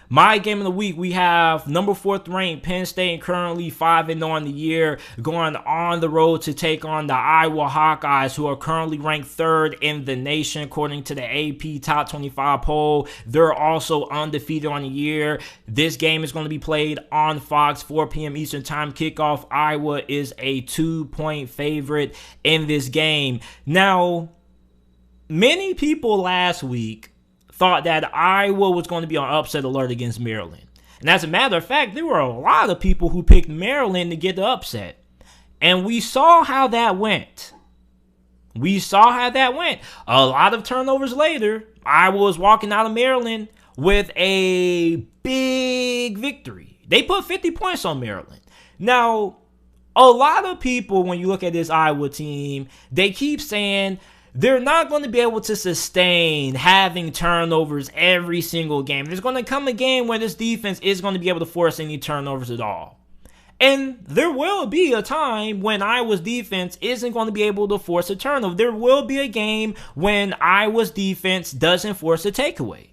My game of the week, we have number 4th ranked Penn State, currently 5-0 on the year, going on the road to take on the Iowa Hawkeyes, who are currently ranked 3rd in the nation according to the AP Top 25 poll. They're also undefeated on the year. This game is going to be played on Fox, 4 p.m. Eastern Time kickoff. Iowa is a 2-point favorite in this game. Now, many people last week thought that Iowa was going to be on upset alert against Maryland. And as a matter of fact, there were a lot of people who picked Maryland to get the upset. And we saw how that went. A lot of turnovers later, Iowa was walking out of Maryland with a big victory. They put 50 points on Maryland. Now, a lot of people, when you look at this Iowa team, they keep saying they're not going to be able to sustain having turnovers every single game. There's going to come a game where this defense is going to be able to force any turnovers at all. And there will be a time when Iowa's defense isn't going to be able to force a turnover. There will be a game when Iowa's defense doesn't force a takeaway.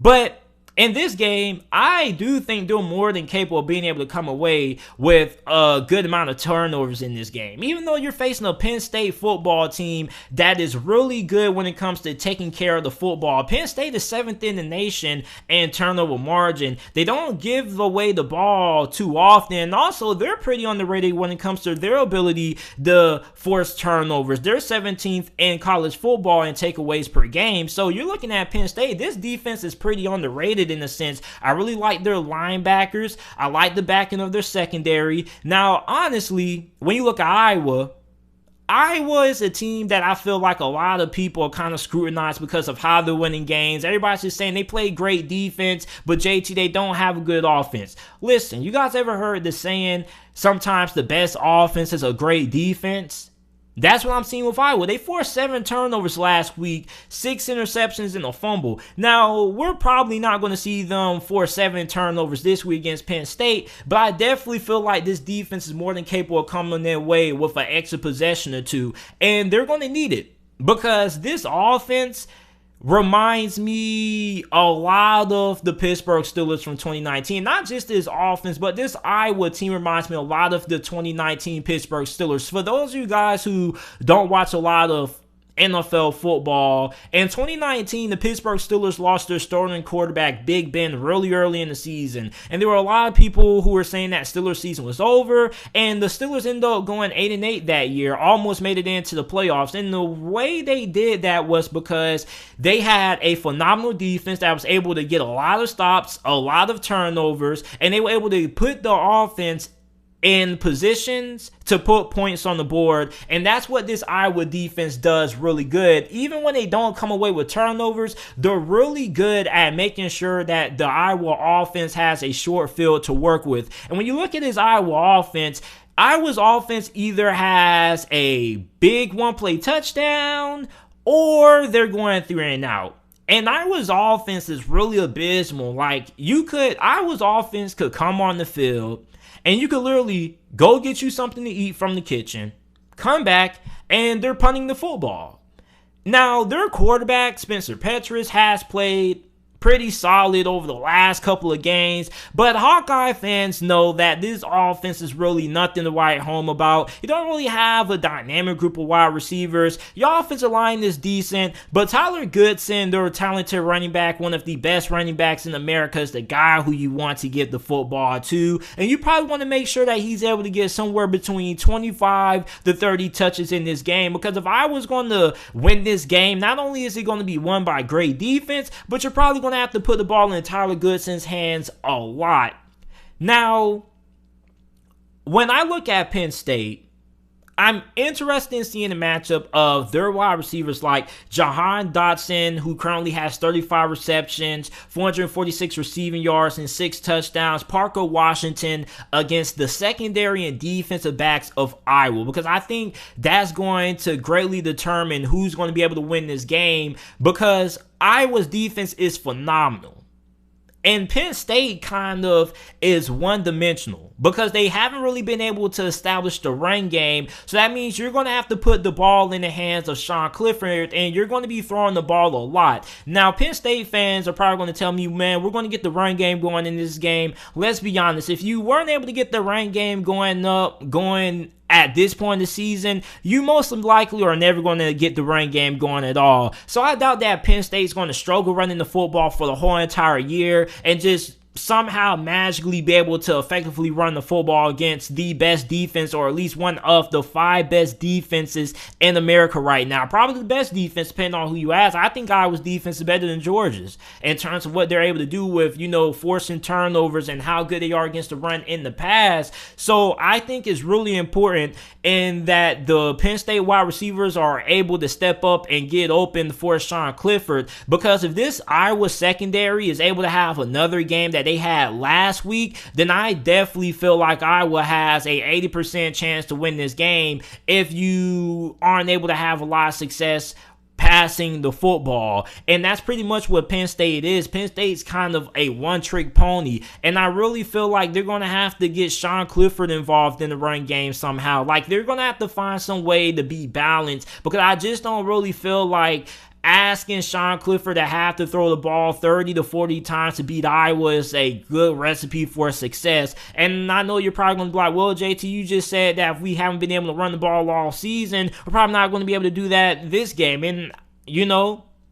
But in this game, I do think they're more than capable of being able to come away with a good amount of turnovers in this game. Even though you're facing a Penn State football team that is really good when it comes to taking care of the football. Penn State is 7th in the nation in turnover margin. They don't give away the ball too often. Also, they're pretty underrated when it comes to their ability to force turnovers. They're 17th in college football in takeaways per game. So you're looking at Penn State. This defense is pretty underrated in a sense. I really like their linebackers. I like the backing of their secondary. Now, honestly, when you look at Iowa is a team that I feel like a lot of people are kind of scrutinized because of how they're winning games. Everybody's just saying they play great defense, but JT, they don't have a good offense. Listen, you guys ever heard the saying, sometimes the best offense is a great defense? That's what I'm seeing with Iowa. They forced 7 turnovers last week, 6 interceptions and a fumble. Now, we're probably not going to see them force 7 turnovers this week against Penn State, but I definitely feel like this defense is more than capable of coming their way with an extra possession or two, and they're going to need it because this offense reminds me a lot of the Pittsburgh Steelers from 2019. Not just this offense, but this Iowa team reminds me a lot of the 2019 Pittsburgh Steelers. For those of you guys who don't watch a lot of NFL football, in 2019, the Pittsburgh Steelers lost their starting quarterback, Big Ben, really early in the season. And there were a lot of people who were saying that Steelers season was over, and the Steelers ended up going 8-8 that year, almost made it into the playoffs. And the way they did that was because they had a phenomenal defense that was able to get a lot of stops, a lot of turnovers, and they were able to put the offense in positions to put points on the board, and that's what this Iowa defense does really good. Even when they don't come away with turnovers, they're really good at making sure that the Iowa offense has a short field to work with. And when you look at this Iowa's offense either has a big one-play touchdown or they're going 3 and out. And Iowa's offense is really abysmal. Iowa's offense could come on the field and you could literally go get you something to eat from the kitchen, come back, and they're punting the football. Now, their quarterback, Spencer Petras, has played pretty solid over the last couple of games, but Hawkeye fans know that this offense is really nothing to write home about. You don't really have a dynamic group of wide receivers. Your offensive line is decent, but Tyler Goodson, their talented running back, one of the best running backs in America, is the guy who you want to get the football to, and you probably want to make sure that he's able to get somewhere between 25 to 30 touches in this game, because if I was going to win this game, not only is it going to be won by great defense, but you're probably going to have to put the ball in Tyler Goodson's hands a lot. Now, when I look at Penn State, I'm interested in seeing the matchup of their wide receivers like Jahan Dotson, who currently has 35 receptions, 446 receiving yards, and 6 touchdowns. Parker Washington against the secondary and defensive backs of Iowa, because I think that's going to greatly determine who's going to be able to win this game, because Iowa's defense is phenomenal. And Penn State kind of is one-dimensional because they haven't really been able to establish the run game. So that means you're going to have to put the ball in the hands of Sean Clifford, and you're going to be throwing the ball a lot. Now, Penn State fans are probably going to tell me, man, we're going to get the run game going in this game. Let's be honest. If you weren't able to get the run game going at this point in the season, you most likely are never going to get the run game going at all. So I doubt that Penn State's going to struggle running the football for the whole entire year and just somehow magically be able to effectively run the football against the best defense, or at least one of the 5 best defenses in America right now. Probably the best defense, depending on who you ask. I think Iowa's defense is better than Georgia's in terms of what they're able to do with, forcing turnovers and how good they are against the run in the pass. So I think it's really important in that the Penn State wide receivers are able to step up and get open for Sean Clifford, because if this Iowa secondary is able to have another game that they had last week, then I definitely feel like Iowa has a 80% chance to win this game if you aren't able to have a lot of success passing the football. And that's pretty much what Penn State is. Penn State's kind of a one-trick pony, and I really feel like they're going to have to get Sean Clifford involved in the run game somehow. Like, they're going to have to find some way to be balanced, because I just don't really feel like asking Sean Clifford to have to throw the ball 30 to 40 times to beat Iowa is a good recipe for success. And I know you're probably going to be like, well, JT, you just said that if we haven't been able to run the ball all season, we're probably not going to be able to do that this game. And,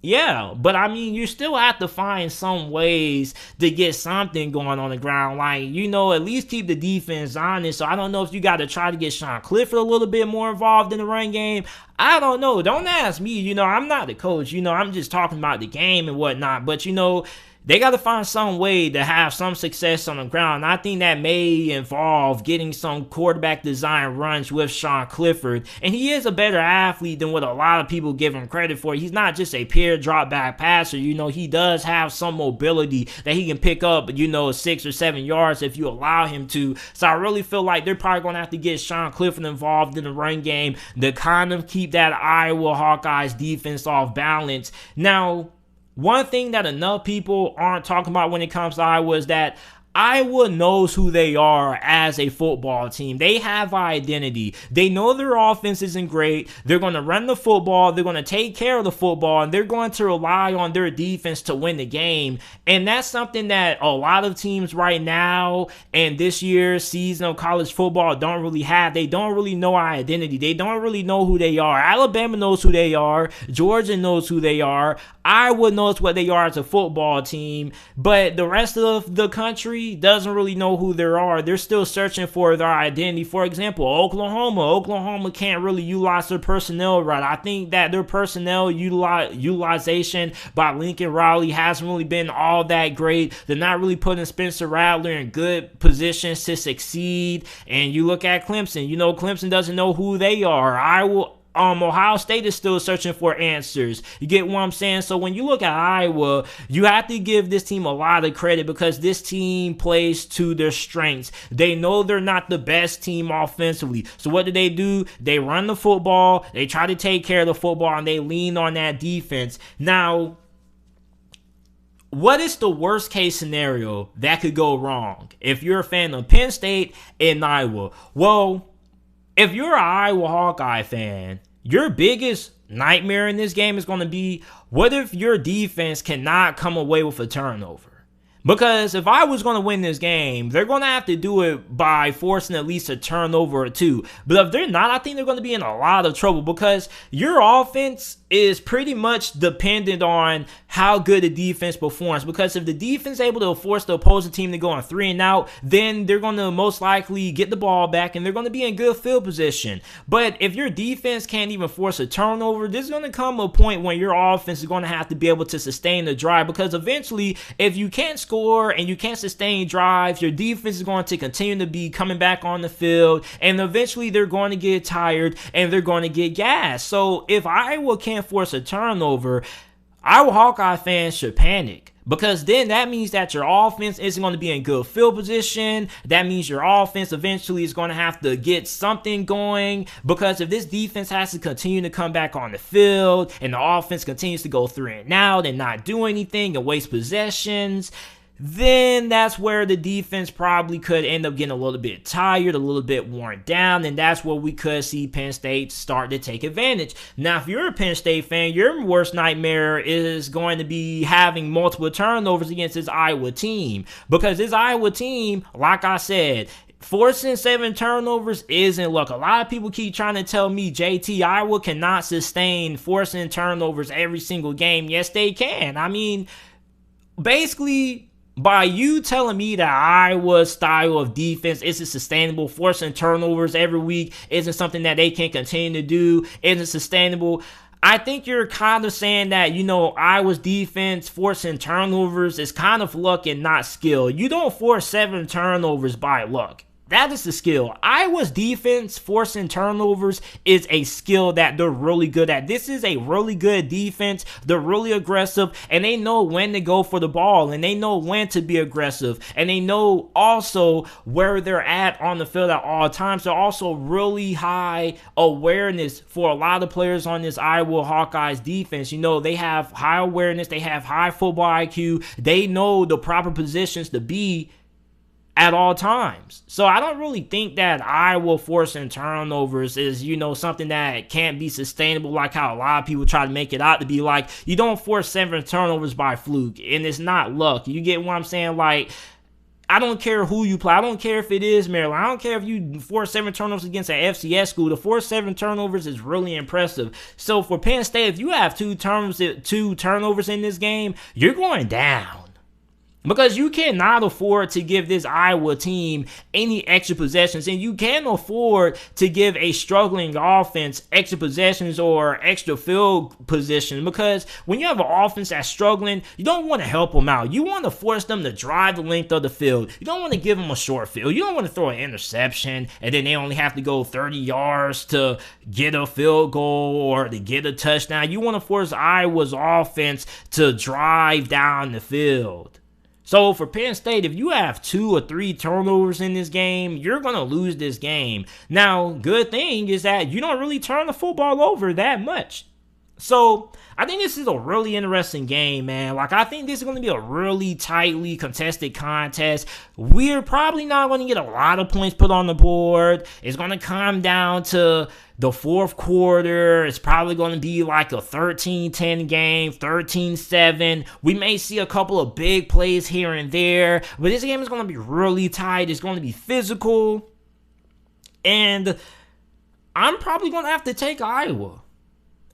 yeah, but I mean, you still have to find some ways to get something going on the ground. Like, at least keep the defense honest. So I don't know if you got to try to get Sean Clifford a little bit more involved in the run game. I don't know. Don't ask me. I'm not the coach. I'm just talking about the game and whatnot. But, they got to find some way to have some success on the ground. And I think that may involve getting some quarterback design runs with Sean Clifford. And he is a better athlete than what a lot of people give him credit for. He's not just a pure drop back passer. He does have some mobility that he can pick up, 6 or 7 yards if you allow him to. So I really feel like they're probably going to have to get Sean Clifford involved in the run game to kind of keep that Iowa Hawkeyes defense off balance. Now, one thing that enough people aren't talking about when it comes to Iowa is that Iowa knows who they are as a football team. They have identity. They know their offense isn't great. They're going to run the football. They're going to take care of the football, and they're going to rely on their defense to win the game. And that's something that a lot of teams right now and this year's season of college football don't really have. They don't really know our identity. They don't really know who they are. Alabama knows who they are. Georgia knows who they are. Iowa knows what they are as a football team, but the rest of the country doesn't really know who they are. They're still searching for their identity. For example, Oklahoma can't really utilize their personnel right. I think that their personnel utilization by Lincoln Riley hasn't really been all that great. They're not really putting Spencer Rattler in good positions to succeed. And you look at Clemson. Clemson doesn't know who they are. Ohio State is still searching for answers. You get what I'm saying? So when you look at Iowa, you have to give this team a lot of credit because this team plays to their strengths. They know they're not the best team offensively. So what do? They run the football, they try to take care of the football, and they lean on that defense. Now, what is the worst case scenario that could go wrong if you're a fan of Penn State and Iowa? Well, if you're an Iowa Hawkeye fan, your biggest nightmare in this game is going to be, what if your defense cannot come away with a turnover? Because if I was going to win this game, they're going to have to do it by forcing at least a turnover or two. But if they're not, I think they're going to be in a lot of trouble because your offense is pretty much dependent on how good the defense performs. Because if the defense is able to force the opposing team to go on 3 and out, then they're going to most likely get the ball back and they're going to be in good field position. But if your defense can't even force a turnover, there's going to come a point when your offense is going to have to be able to sustain the drive. Because eventually, if you can't score and you can't sustain drives, your defense is going to continue to be coming back on the field, and eventually they're going to get tired and they're going to get gassed. So if Iowa can't force a turnover, Iowa Hawkeye fans should panic. Because then that means that your offense isn't going to be in good field position. That means your offense eventually is going to have to get something going. Because if this defense has to continue to come back on the field and the offense continues to go 3 and out and not do anything and waste possessions, then that's where the defense probably could end up getting a little bit tired, a little bit worn down, and that's where we could see Penn State start to take advantage. Now, if you're a Penn State fan, your worst nightmare is going to be having multiple turnovers against this Iowa team, because this Iowa team, like I said, forcing 7 turnovers isn't luck. A lot of people keep trying to tell me, JT, Iowa cannot sustain forcing turnovers every single game. Yes, they can. I mean, basically, by you telling me that Iowa's style of defense isn't sustainable, forcing turnovers every week isn't something that they can continue to do, isn't sustainable, I think you're kind of saying that, Iowa's defense forcing turnovers is kind of luck and not skill. You don't force 7 turnovers by luck. That is the skill. Iowa's defense forcing turnovers is a skill that they're really good at. This is a really good defense. They're really aggressive, and they know when to go for the ball, and they know when to be aggressive, and they know also where they're at on the field at all times. They're also really high awareness for a lot of players on this Iowa Hawkeyes defense. They have high awareness. They have high football IQ. They know the proper positions to be at all times. So I don't really think that Iowa forcing turnovers is, something that can't be sustainable, like how a lot of people try to make it out to be. Like, you don't force 7 turnovers by fluke, and it's not luck. You get what I'm saying? Like, I don't care who you play. I don't care if it is Maryland. I don't care if you force 7 turnovers against an FCS school. To force 7 turnovers is really impressive. So for Penn State, if you have two turnovers in this game, you're going down. Because you cannot afford to give this Iowa team any extra possessions, and you can't afford to give a struggling offense extra possessions or extra field position, because when you have an offense that's struggling, you don't want to help them out. You want to force them to drive the length of the field. You don't want to give them a short field. You don't want to throw an interception and then they only have to go 30 yards to get a field goal or to get a touchdown. You want to force Iowa's offense to drive down the field. So for Penn State, if you have 2 or 3 turnovers in this game, you're going to lose this game. Now, good thing is that you don't really turn the football over that much. So I think this is a really interesting game, man. Like, I think this is going to be a really tightly contested contest. We're probably not going to get a lot of points put on the board. It's going to come down to the fourth quarter. It's probably going to be like a 13-10 game, 13-7. We may see a couple of big plays here and there, but this game is going to be really tight. It's going to be physical, and I'm probably going to have to take Iowa.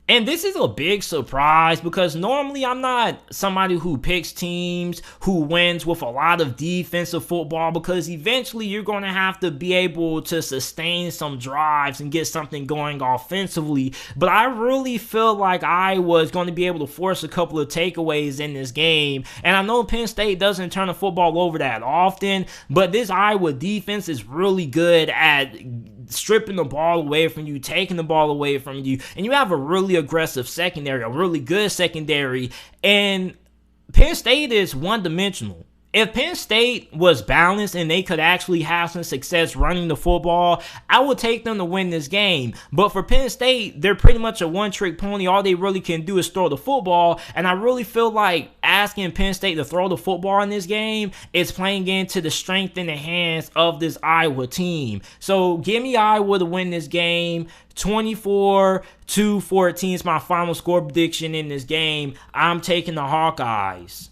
And this is a big surprise, because normally I'm not somebody who picks teams who wins with a lot of defensive football, because eventually you're going to have to be able to sustain some drives and get something going offensively. But I really feel like Iowa is going to be able to force a couple of takeaways in this game. And I know Penn State doesn't turn the football over that often, but this Iowa defense is really good at stripping the ball away from you, taking the ball away from you, and you have a really aggressive secondary, a really good secondary, and Penn State is one-dimensional. If Penn State was balanced and they could actually have some success running the football, I would take them to win this game. But for Penn State, they're pretty much a one-trick pony. All they really can do is throw the football, and I really feel like asking Penn State to throw the football in this game is playing into the strength in the hands of this Iowa team. So give me Iowa to win this game. 24-14 is my final score prediction in this game. I'm taking the Hawkeyes.